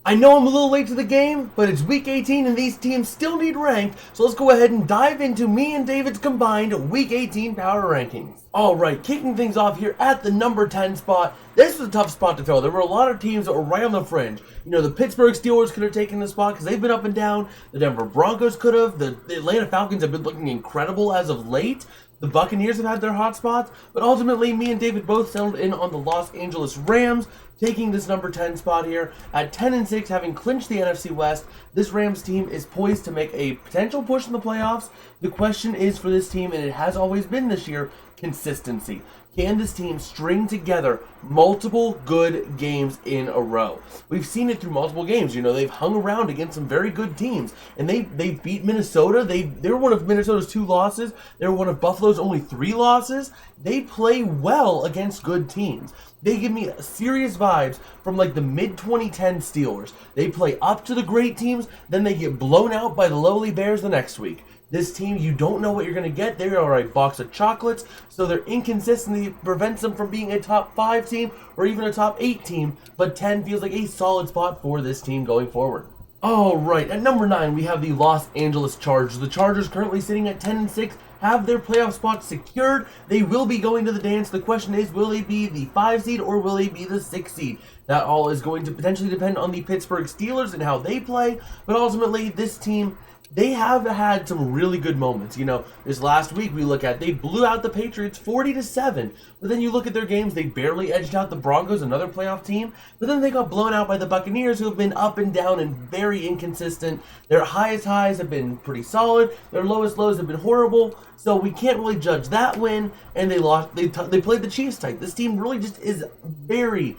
I know I'm a little late to the game, but it's week 18 and these teams still need ranked, so let's go ahead and dive into me and David's combined week 18 power rankings. Alright, kicking things off here at the number 10 spot. This was a tough spot to fill. There were a lot of teams that were right on the fringe. You know, the Pittsburgh Steelers could have taken this spot because they've been up and down. The Denver Broncos could have. The Atlanta Falcons have been looking incredible as of late. The Buccaneers have had their hot spots, but ultimately me and David both settled in on the Los Angeles Rams, taking this number 10 spot here. At 10-6, having clinched the NFC West, this Rams team is poised to make a potential push in the playoffs. The question is for this team, and it has always been this year, consistency. Can this team string together multiple good games in a row? We've seen it through multiple games. You know, they've hung around against some very good teams, and they beat Minnesota. They were one of Minnesota's 2 losses. They were one of Buffalo's only 3 losses. They play well against good teams. They give me serious vibes from like the mid-2010 Steelers. They play up to the great teams, then they get blown out by the lowly Bears the next week. This team, you don't know what you're going to get. They are a box of chocolates, so their inconsistency prevents them from being a top 5 team or even a top 8 team, but 10 feels like a solid spot for this team going forward. Alright, at number 9, we have the Los Angeles Chargers. The Chargers currently sitting at 10-6, have their playoff spot secured. They will be going to the dance. The question is, will they be the 5 seed or will they be the 6 seed? That all is going to potentially depend on the Pittsburgh Steelers and how they play, but ultimately this team, they have had some really good moments. You know, this last week we look at, they blew out the Patriots 40-7. But then you look at their games, they barely edged out the Broncos, another playoff team. But then they got blown out by the Buccaneers, who have been up and down and very inconsistent. Their highest highs have been pretty solid. Their lowest lows have been horrible. So we can't really judge that win. And they lost. They played the Chiefs tight. This team really just is very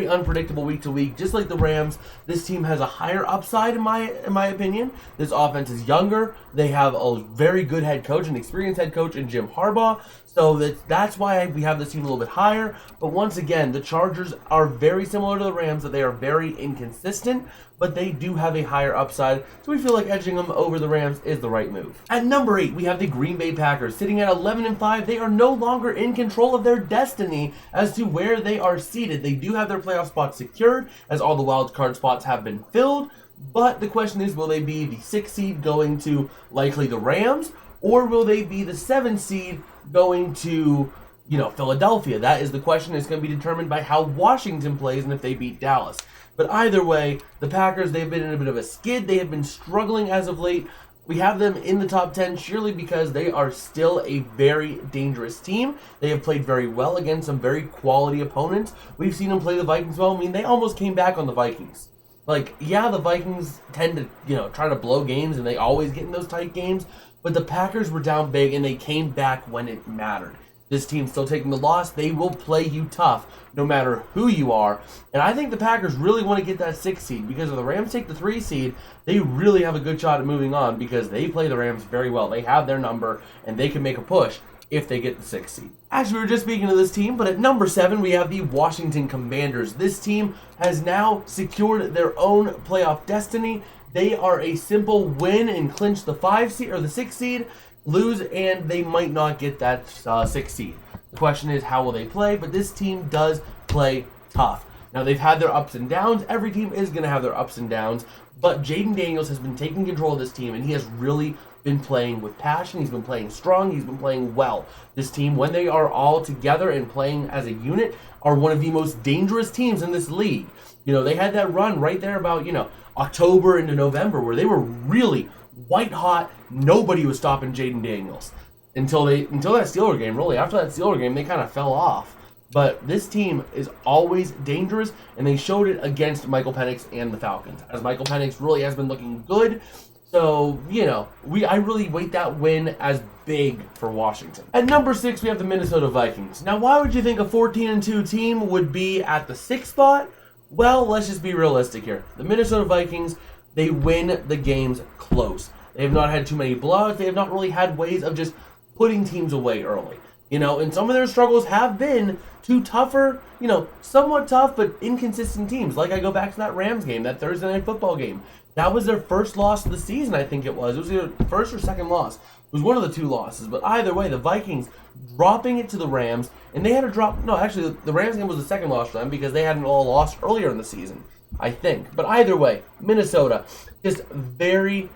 unpredictable week to week, just like the Rams. This team has a higher upside in my opinion. This offense is younger. They have a very good head coach, an experienced head coach in Jim Harbaugh. So that's why we have this team a little bit higher. But once again, the Chargers are very similar to the Rams, that they are very inconsistent, but they do have a higher upside. So we feel like edging them over the Rams is the right move. At number 8, we have the Green Bay Packers. Sitting at 11-5, they are no longer in control of their destiny as to where they are seated. They do have their playoff spots secured, as all the wild card spots have been filled. But the question is, will they be the 6 seed going to likely the Rams, or will they be the 7 seed going to, you know, Philadelphia? That is the question. It's going to be determined by how Washington plays and if they beat Dallas. But either way, the Packers, they've been in a bit of a skid. They have been struggling as of late. We have them in the top 10 surely because they are still a very dangerous team. They have played very well against some very quality opponents. We've seen them play the Vikings well. I mean, they almost came back on the Vikings. Like, yeah, the Vikings tend to, you know, try to blow games, and they always get in those tight games. But the Packers were down big, and they came back when it mattered. This team's still taking the loss. They will play you tough, no matter who you are. And I think the Packers really want to get that 6 seed, because if the Rams take the 3 seed, they really have a good shot at moving on, because they play the Rams very well. They have their number, and they can make a push if they get the 6 seed. Actually, we were just speaking of this team, but at number 7, we have the Washington Commanders. This team has now secured their own playoff destiny. They are a simple win and clinch the 5 seed or the 6 seed, lose, and they might not get that 6 seed. The question is, how will they play? But this team does play tough. Now, they've had their ups and downs. Every team is going to have their ups and downs, but Jaden Daniels has been taking control of this team, and he has really been playing with passion. He's been playing strong. He's been playing well. This team, when they are all together and playing as a unit, are one of the most dangerous teams in this league. You know, they had that run right there about, you know, October into November where they were really white hot. Nobody was stopping Jaden Daniels until that Steeler game. Really, after that Steeler game, they kind of fell off. But this team is always dangerous, and they showed it against Michael Penix and the Falcons, as Michael Penix really has been looking good. So, you know, I really weight that win as big for Washington. At number 6, we have the Minnesota Vikings. Now, why would you think a 14-2 team would be at the 6th spot? Well, let's just be realistic here. The Minnesota Vikings, they win the games close. They have not had too many blowouts. They have not really had ways of just putting teams away early. You know, and some of their struggles have been to tougher, you know, somewhat tough but inconsistent teams. Like I go back to that Rams game, that Thursday night football game. That was their first loss of the season, I think it was. It was either first or second loss. It was one of the 2 losses. But either way, the Vikings dropping it to the Rams, and they had to drop. No, actually, the Rams game was the second loss for them because they had an all loss earlier in the season. I think. But either way, Minnesota, just very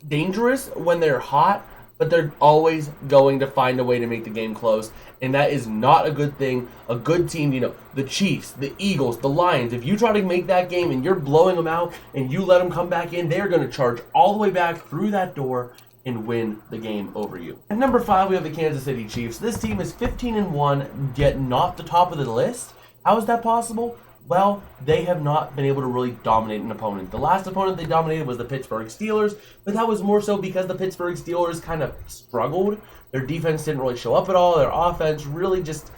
dangerous when they're hot, but they're always going to find a way to make the game close, and that is not a good thing. A good team, the Chiefs, the Eagles, the Lions, if you try to make that game and you're blowing them out and you let them come back in, they're going to charge all the way back through that door and win the game over you. At number 5, we have the Kansas City Chiefs. This team is 15-1, yet not the top of the list. How is that possible? Well, they have not been able to really dominate an opponent. The last opponent they dominated was the Pittsburgh Steelers, but that was more so because the Pittsburgh Steelers kind of struggled. Their defense didn't really show up at all. Their offense really just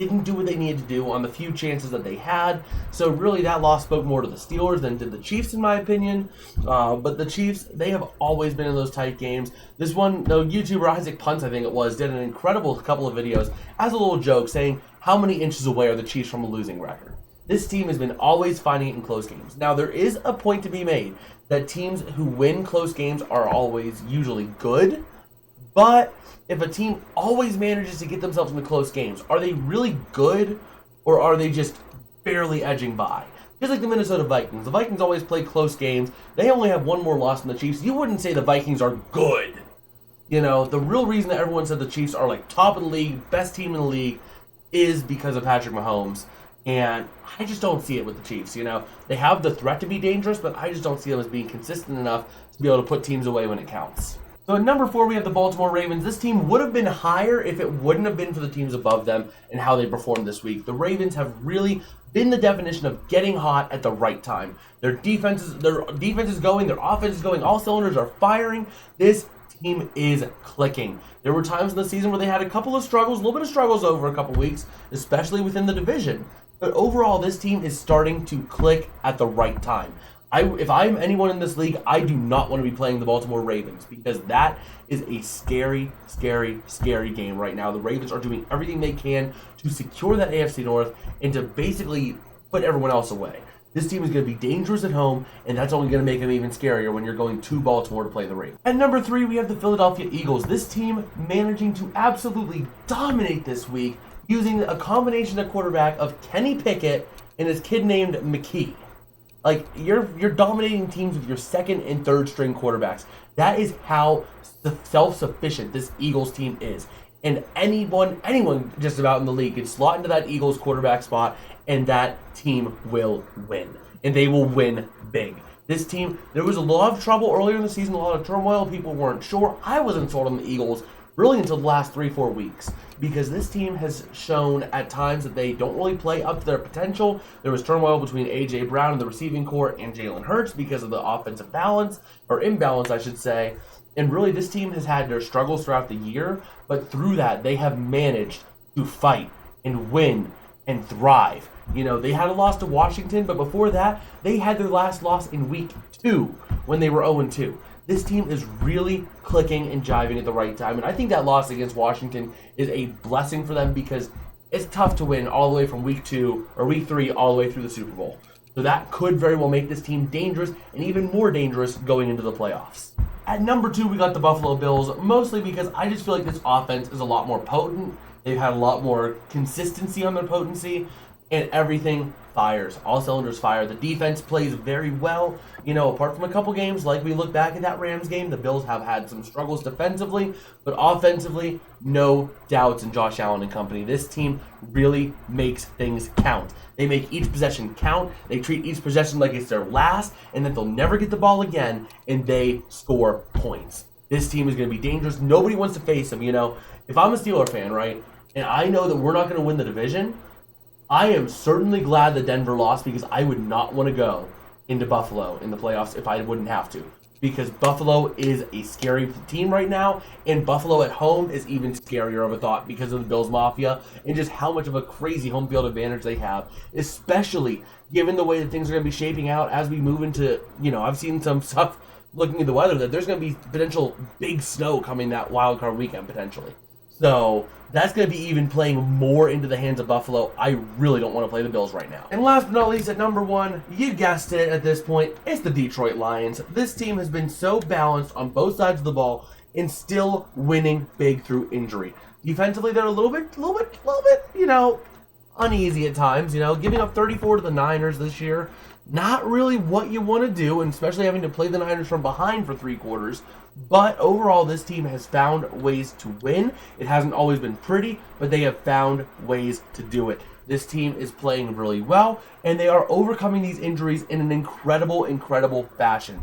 didn't do what they needed to do on the few chances that they had. So really that loss spoke more to the Steelers than did the Chiefs, in my opinion. But the Chiefs, they have always been in those tight games. This one, the YouTuber Isaac Punts, I think it was, did an incredible couple of videos as a little joke saying how many inches away are the Chiefs from a losing record. This team has been always finding it in close games. Now, there is a point to be made that teams who win close games are always usually good, but if a team always manages to get themselves into close games, are they really good, or are they just barely edging by? Just like the Minnesota Vikings. The Vikings always play close games. They only have one more loss than the Chiefs. You wouldn't say the Vikings are good. The real reason that everyone said the Chiefs are like top of the league, best team in the league, is because of Patrick Mahomes. And I just don't see it with the Chiefs. They have the threat to be dangerous, but I just don't see them as being consistent enough to be able to put teams away when it counts. So at number 4, we have the Baltimore Ravens. This team would have been higher if it wouldn't have been for the teams above them and how they performed this week. The Ravens have really been the definition of getting hot at the right time. Their defense is going, their offense is going, all cylinders are firing. This team is clicking. There were times in the season where they had a couple of struggles, a little bit of struggles over a couple weeks, especially within the division. But overall, this team is starting to click at the right time. If I'm anyone in this league, I do not want to be playing the Baltimore Ravens because that is a scary, scary, scary game right now. The Ravens are doing everything they can to secure that AFC North and to basically put everyone else away. This team is going to be dangerous at home, and that's only going to make them even scarier when you're going to Baltimore to play the Ravens. At number 3, we have the Philadelphia Eagles. This team managing to absolutely dominate this week using a combination of quarterback of Kenny Pickett and his kid named McKee. Like, you're dominating teams with your second and third string quarterbacks. That is how self-sufficient this Eagles team is. And anyone just about in the league can slot into that Eagles quarterback spot, and that team will win. And they will win big. This team, there was a lot of trouble earlier in the season, a lot of turmoil. People weren't sure. I wasn't sold on the Eagles really until the last 3-4 weeks, because this team has shown at times that they don't really play up to their potential. There was turmoil between A.J. Brown and the receiving corps and Jalen Hurts because of the offensive balance, or imbalance, I should say. And really, this team has had their struggles throughout the year, but through that, they have managed to fight and win and thrive. They had a loss to Washington, but before that, they had their last loss in week 2 when they were 0-2. This team is really clicking and jiving at the right time. And I think that loss against Washington is a blessing for them because it's tough to win all the way from week 2 or week 3 all the way through the Super Bowl. So that could very well make this team dangerous and even more dangerous going into the playoffs. At number 2, we got the Buffalo Bills, mostly because I just feel like this offense is a lot more potent. They've had a lot more consistency on their potency, and everything fires. All cylinders fire. The defense plays very well. Apart from a couple games, like we look back at that Rams game, the Bills have had some struggles defensively, but offensively, no doubts in Josh Allen and company. This team really makes things count. They make each possession count. They treat each possession like it's their last, and that they'll never get the ball again, and they score points. This team is going to be dangerous. Nobody wants to face them. If I'm a Steeler fan, right, and I know that we're not going to win the division, I am certainly glad that Denver lost because I would not want to go into Buffalo in the playoffs if I wouldn't have to. Because Buffalo is a scary team right now, and Buffalo at home is even scarier of a thought because of the Bills Mafia and just how much of a crazy home field advantage they have, especially given the way that things are going to be shaping out as we move into, I've seen some stuff looking at the weather that there's going to be potential big snow coming that wild card weekend potentially. So that's going to be even playing more into the hands of Buffalo. I really don't want to play the Bills right now. And last but not least, at number 1, you guessed it at this point, it's the Detroit Lions. This team has been so balanced on both sides of the ball and still winning big through injury. Defensively, they're a little bit, uneasy at times, giving up 34 to the Niners this year. Not really what you want to do, and especially having to play the Niners from behind for 3 quarters. But overall, this team has found ways to win. It hasn't always been pretty, but they have found ways to do it. This team is playing really well, and they are overcoming these injuries in an incredible fashion.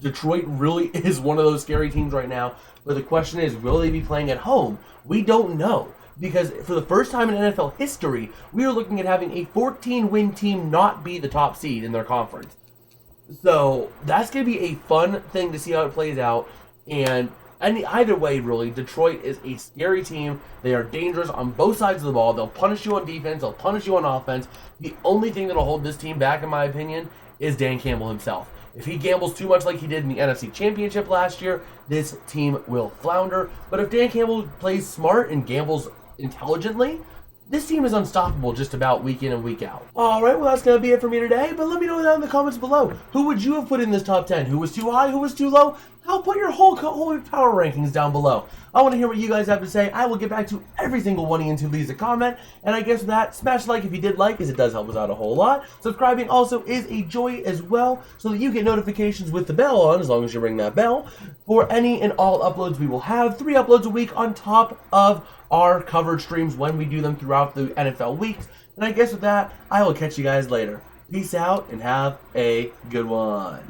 Detroit really is one of those scary teams right now, but the question is, will they be playing at home? We don't know. Because for the first time in NFL history, we are looking at having a 14-win team not be the top seed in their conference. So that's going to be a fun thing to see how it plays out. And either way, really, Detroit is a scary team. They are dangerous on both sides of the ball. They'll punish you on defense. They'll punish you on offense. The only thing that will hold this team back, in my opinion, is Dan Campbell himself. If he gambles too much like he did in the NFC Championship last year, this team will flounder. But if Dan Campbell plays smart and gambles intelligently, this team is unstoppable just about week in and week out. Alright, well that's going to be it for me today, but let me know down in the comments below. Who would you have put in this top 10? Who was too high? Who was too low? I'll put your whole power rankings down below. I want to hear what you guys have to say. I will get back to every single one of you who leaves a comment. And I guess with that, smash like if you did like, as it does help us out a whole lot. Subscribing also is a joy as well, so that you get notifications with the bell on, as long as you ring that bell, for any and all uploads we will have. 3 uploads a week on top of our covered streams when we do them throughout the NFL weeks. And I guess with that, I will catch you guys later. Peace out and have a good one.